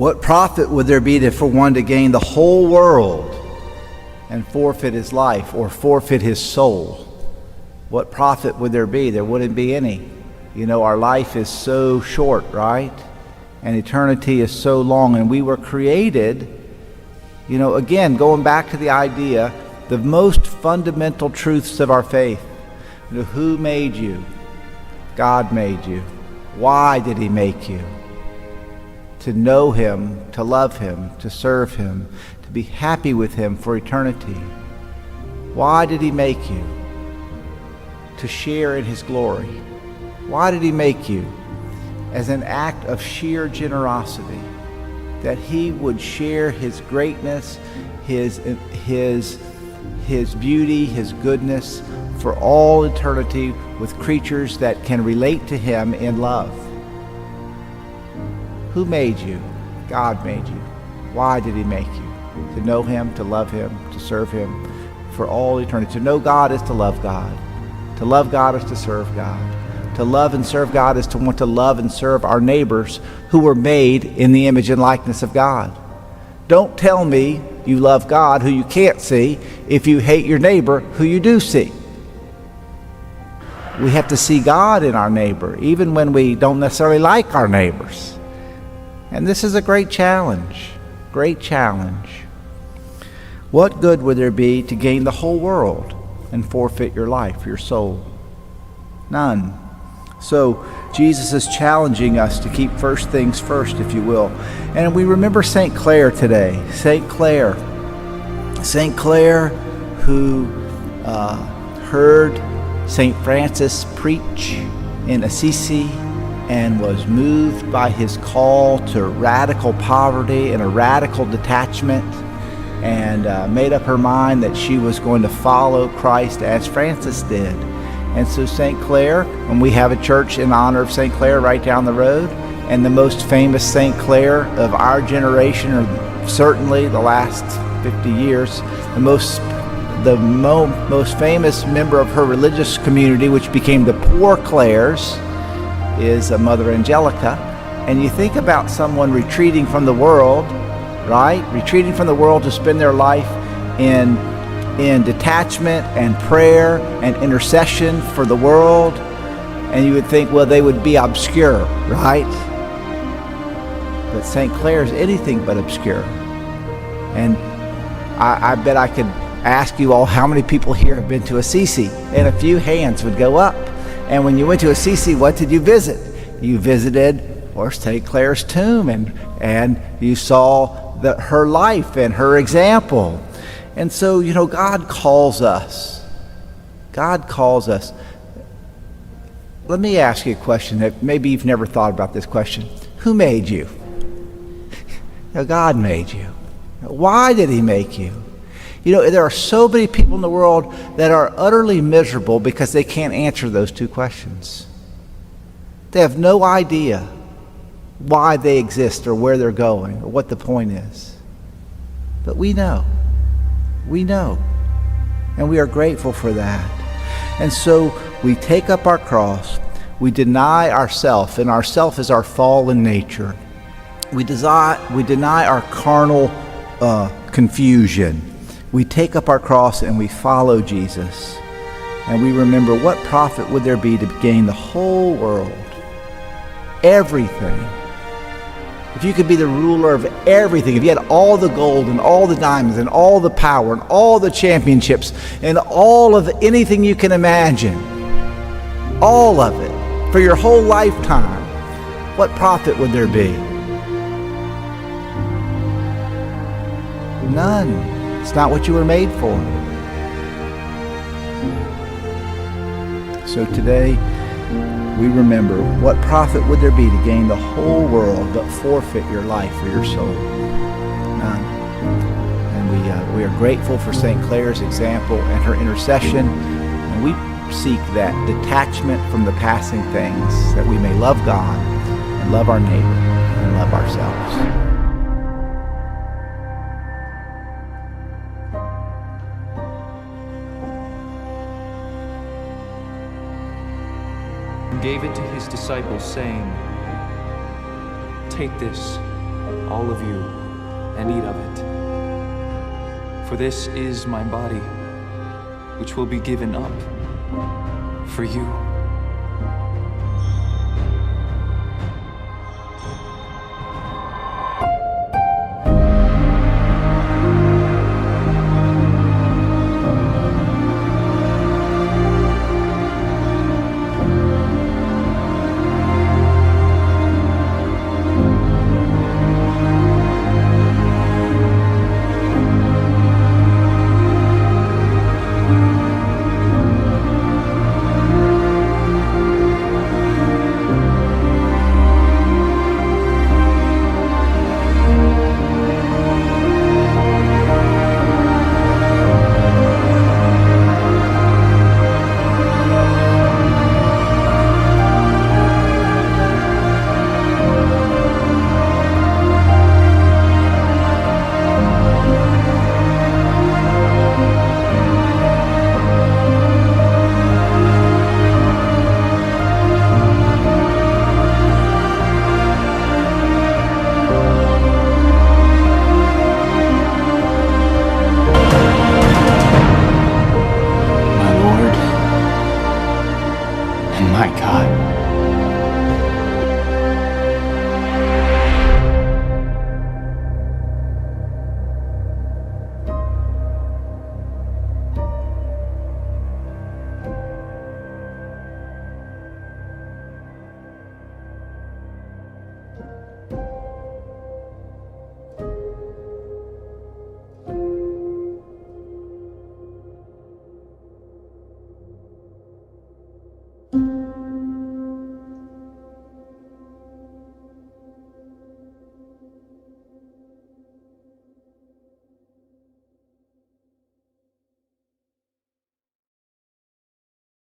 What profit would there be for one to gain the whole world and forfeit his life or forfeit his soul? What profit would there be? There wouldn't be any. You know, our life is so short, right? And eternity is so long, and we were created, you know, again, going back to the idea, the most fundamental truths of our faith. You know, who made you? God made you. Why did he make you? To know him, to love him, to serve him, to be happy with him for eternity. Why did he make you? To share in his glory. Why did he make you? As an act of sheer generosity, that he would share his greatness, his beauty, his goodness for all eternity with creatures that can relate to him in love. Who made you? God made you. Why did he make you? To know him, to love him, to serve him for all eternity. To know God is to love God. To love God is to serve God. To love and serve God is to want to love and serve our neighbors who were made in the image and likeness of God. Don't tell me you love God who you can't see if you hate your neighbor who you do see. We have to see God in our neighbor, even when we don't necessarily like our neighbors. And this is a great challenge, great challenge. What good would there be to gain the whole world and forfeit your life, your soul? None. So Jesus is challenging us to keep first things first, if you will. And we remember St. Clare today. St. Clare who heard St. Francis preach in Assisi and was moved by his call to radical poverty and a radical detachment, and made up her mind that she was going to follow Christ as Francis did. And so St. Clare, and we have a church in honor of St. Clare right down the road, and the most famous St. Clare of our generation, or certainly the last 50 years, the most famous member of her religious community, which became the Poor Clares, is Mother Angelica. And you think about someone retreating from the world, right? Retreating from the world to spend their life in detachment and prayer and intercession for the world, and you would think, well, they would be obscure, right? But St. Clare is anything but obscure. And I bet I could ask you all how many people here have been to Assisi, and a few hands would go up. And when you went to Assisi, what did you visit? You visited, of course, St. Clare's tomb, and you saw her life and her example. And so, you know, God calls us. God calls us. Let me ask you a question that maybe you've never thought about this question. Who made you? Now, God made you. Why did he make you? You know, there are so many people in the world that are utterly miserable because they can't answer those two questions. They have no idea why they exist or where they're going or what the point is. But we know. We know, and we are grateful for that. And so we take up our cross, we deny ourself, and ourself is our fallen nature. We deny our carnal confusion. We take up our cross and we follow Jesus. And we remember, what profit would there be to gain the whole world, everything? If you could be the ruler of everything, if you had all the gold and all the diamonds and all the power and all the championships and all of anything you can imagine, all of it, for your whole lifetime, what profit would there be? None. It's not what you were made for. So today, we remember, what profit would there be to gain the whole world but forfeit your life or your soul? None. And we are grateful for St. Clare's example and her intercession, and we seek that detachment from the passing things, that we may love God and love our neighbor and love ourselves. Gave it to his disciples, saying, "Take this, all of you, and eat of it. For this is my body, which will be given up for you. My God. Thank you.